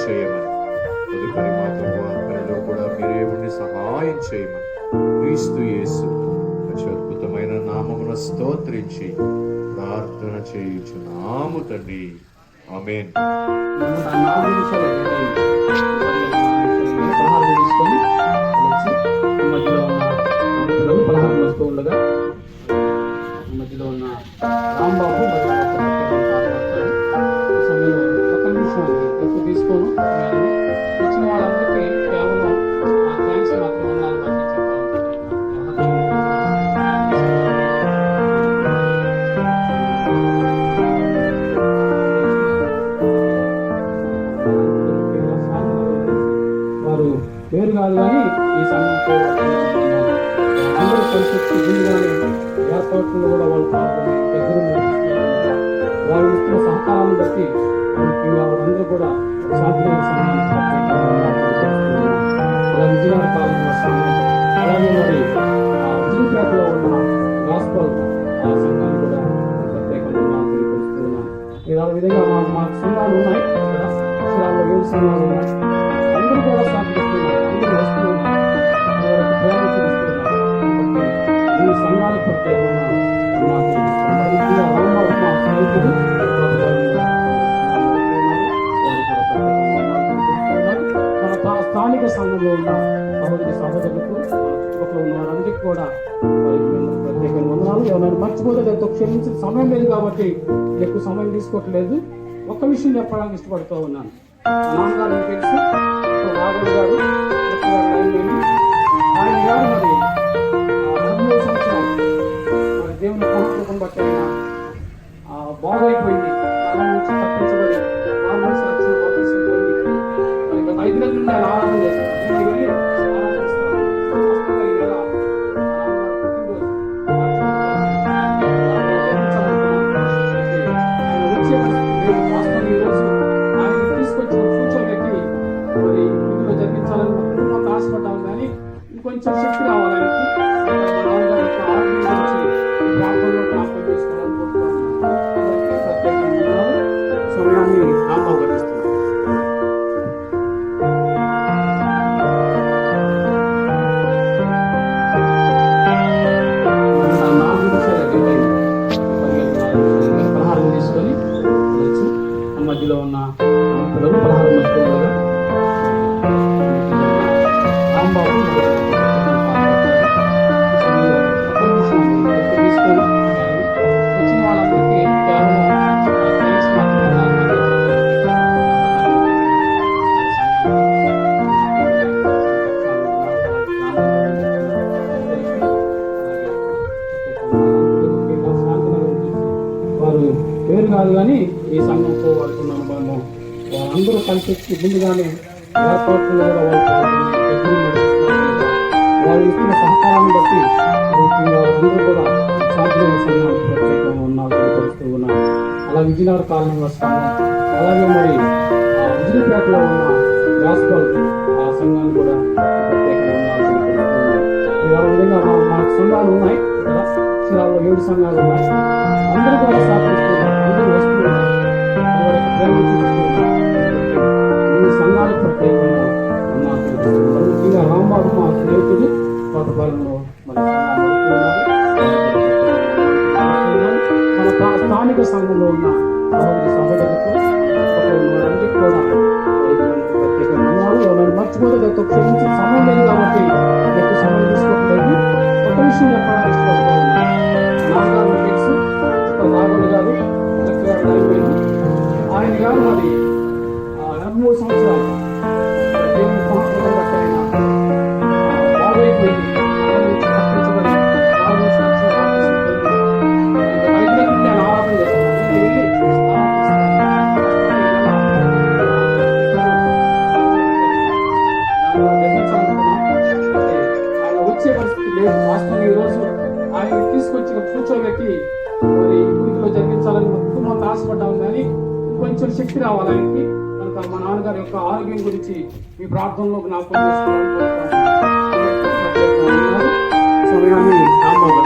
చేయమని, తదుపరి మా ప్రభువా పనిలో కూడా మీరే ఉండి సహాయం చేయమని క్రీస్తు యేసు అత్యద్భుతమైన నామమున స్తోత్రించి ప్రార్థన చేయుచున్నాము తండ్రి. ఆమేన్. మధ్యలో ఉన్న రాంబాబు తీసుకోను వచ్చిన వాళ్ళందరికీ కేవలం థ్యాంక్స్ మాత్రం ఉన్నాను వారు పేరు కాదు కానీ ఈ సంఘంతో అందరూ కలిసి ఏర్పాట్లు కూడా వాళ్ళు పాల్గొని దగ్గర వాళ్ళు ఇస్తున్న సహకారాన్ని బట్టి వాళ్ళందరూ కూడా సాధ్యమైన సమయానికి అలా విజయనగర కాలంలో వస్తాము. అలాగే మరి విజయపేటలో ఉన్న గాస్పల్ సంఘాన్ని కూడా ప్రత్యేకంగా తెలియపరుస్తున్నాను. ఇలా విధంగా మాకు సంఘాలు ఉన్నాయి. ఇక్కడ శ్రీరాములో 7 సంఘాలు ఉన్నాయి. అందరూ కూడా సాధిస్తున్నారు, అందరూ వస్తూ ఉన్నారు, అందరికి ప్రేమ చూపిస్తున్నారు. ఈ సంఘాలకు ప్రత్యేకమైన రాంబాబు మా స్నేహితుడు స్థానిక సంఘంలో ఉన్న సహోదరులకు చుట్టుపక్కల ఉన్న వారందరికీ కూడా ప్రత్యేకమైన వందనాలు. ఎవరైనా మర్చిపోతే దాంతో క్షమించిన సమయం లేదు కాబట్టి ఎక్కువ సమయం తీసుకోవట్లేదు. ఒక్క విషయం చెప్పడానికి ఇష్టపడుతూ ఉన్నాను. నాన్నగారు తెలుసు, రాఘవ్ గారు ఆయన గారు మరి 13 సంవత్సరాలు మరి దేవుని మహత్వం బట్టి ఆయన బాగైపోయింది. అలా నుంచి తప్పించబడి ఆ మనిషి రక్షణ పాటిస్తుంది. 5 నెలల నుండి అలా ఆరాధన చేస్తాను. ఇంకొంచెం శక్తి రావాలి ఆయనకి. మా నాన్నగారి యొక్క ఆరోగ్యం గురించి ఈ ప్రాంతంలో జ్ఞాపకం చేసుకోవాలని కోరుకుంటున్నాను. అందరికీ ప్రత్యేకంగా వందనాలు. సమయాన్ని రాంబాబు గారు ఇస్తున్నారు. పలహారం తీసుకొని వెళ్ళొచ్చు. ఆ మధ్యలో ఉన్న పిల్లలు పలహారం మధ్యలో ఉండగా రాంబాబు తీసుకొని వచ్చిన వాళ్ళందరికీ కేవలం థ్యాంక్స్ మాత్రమే వారు పేరు కాదు కానీ ఈ సంఘంతో వారికి ఉన్న అనుభవము వారందరూ కలిసి వచ్చి ముందుగానే ఏర్పాట్లు కూడా వాళ్ళు పాల్గొని దగ్గర నడుస్తున్నారు. వాళ్ళు ఇస్తున్న సహకారాన్ని బట్టి వారందరూ కూడా సాధ్యమైన సంఘానికి ప్రత్యేకంగా ఉన్నారు తెలియపరుస్తూ ఉన్నారు. అలా విజయనగర కాలనీ వస్తాము. అలాగే మరి విజయపేటలో ఉన్న గాస్పల్ ఆ సంఘాన్ని కూడా ప్రత్యేకంగా ఉన్నారు తెలియపరుస్తూ ఉన్నారు. ఇలా విధంగా మనకు సంఘాలు ఉన్నాయి ఇక్కడ చీరాల్లో 7 సంఘాలు ఉన్నాయి. అందరూ కూడా సహకరిస్తున్నారు. అందరూ వస్తున్నారు. వారి యొక్క ప్రేమ చూపిస్తున్నారు. ఈ సంఘాలకు ప్రత్యేకంగా ఉన్నారు తెలుపుతున్నారు. ముఖ్యంగా రాంబాబు మా స్నేహితుడు కోటపాలెంలో మన మన స్థానిక సంఘంలో ఉన్న సహోదరులకు వారందరికీ కూడా ప్రత్యేకంగా ఉన్నారు. ఎవరైనా మర్చిపోతే క్షమించి సమయం లేదు కాబట్టి ఎక్కువ సమయం తీసుకోవట్లేదు. ఒక విషయం చెప్పడానికి ఇష్టపడుతున్నాను. నాన్నగారు తెలుసు రాఘవులు గారు ఆయన గారు మరి 23 సంవత్సరాలు దేవుని మహాత్మను బట్టి ఆయన బాగైపోయింది. తప్పించబడి 4 సంవత్సరాలు ఆయన ఆరాధన ఆయన వచ్చే పరిస్థితి లేదు. వాస్తవంగా ఈరోజు ఆయన తీసుకొచ్చి కూర్చోబెట్టి మరి గుడిలో జరిగించాలని మొత్తం ఆశపడ్డాము. కానీ కొంచెం శక్తి రావాలి ఆయనకి. కనుక మా నాన్నగారి యొక్క ఆరోగ్యం గురించి మీ ప్రార్థనలో జ్ఞాపకం చేసుకోవాలని కోరుకుంటున్నాను. సమయాన్ని రాంబాబు